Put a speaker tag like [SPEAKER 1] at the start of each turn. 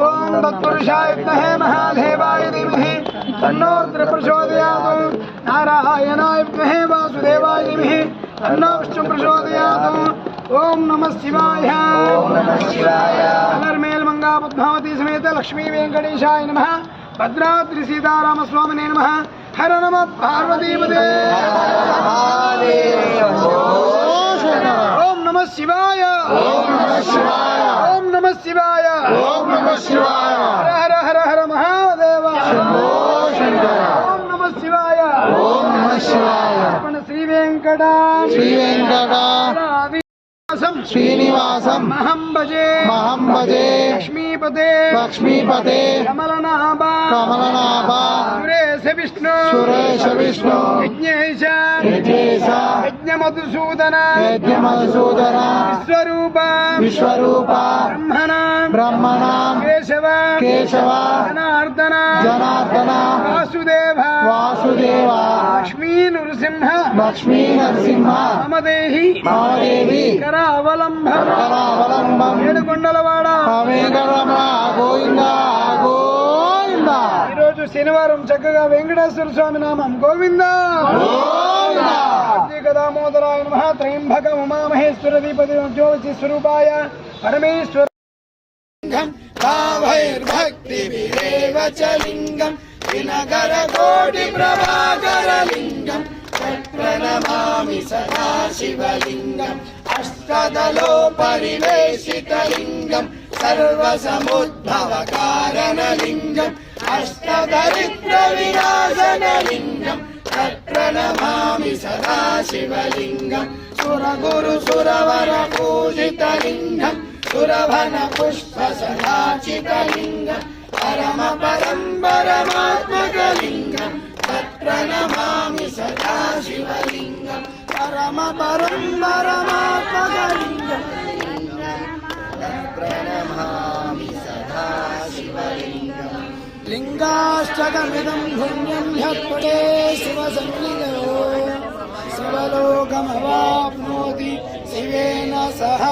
[SPEAKER 1] ओम तत्पुरुषाय विद्महे महादेवाय धीमहि तन्नो रुद्रः प्रचोदयात्। नारायणाय विद्महे वासुदेवाय धीमहि तन्नो विष्णुः प्रचोदयात्। ओम नमः शिवाय। ओम नमः शिवाय। नरमेल मंगा पद्मावती समेत लक्ष्मी वेंकटेशाय नमः। भद्राद्रि सीताराम स्वामिने नमः। हर नमः पार्वतीपते। ओम नमः शिवाय। ओम नमः शिवाय। ओम नमः शिवाय। ओम नमः शिवाय। हर हर हर हर महादेव। ओम नमः शिवाय। ओम नमः शिवाय। श्री वेंकटा श्रीनिवासम महं भजे लक्ष्मीपते कमलनाभा सुरेश विष्णु यज्ञेश यज्ञमधुसूदन विश्वरूप ब्रह्मण केशव जनार्दन वासुदेव लक्ष्मी नृसिंह ममदेहि అవలంబం ఏడుకొండలవాడ గోవిందా గోవిందా। ఈరోజు శనివారం చక్కగా వెంకటేశ్వర స్వామి నామం గోవిందా కార్తీక దామోదరాయ నమః। త్రయంబక ఉమామహేశ్వర దీపతి జ్యోతి స్వరూపాయ పరమేశ్వర భక్తి విరేవ చ లింగం వినగర కోటి ప్రభాకర లింగం ప్రణమామి సదా శివలింగం అష్టదలో పరివేశితలింగం సర్వసముద్భవ కారణలింగం అష్టదరిద్ర వినాశనలింగం తత్ప్రణమామి సదా శివలింగం సురగురు సురవర పూజితలింగం సురభన పుష్ప సదాచితలింగం పరమ పరంపరమాత్మకలింగం తత్ప్రణమామి సదా శివలింగం పరమ పరంపరమాత్మకలింగం తత్ప్రణమామి సదా శివలింగం। లింగాష్టకమిదం పుణ్యం హ్యత్పడే శివసన్నిధో శివలోకమవాప్నోతి శివేన సహ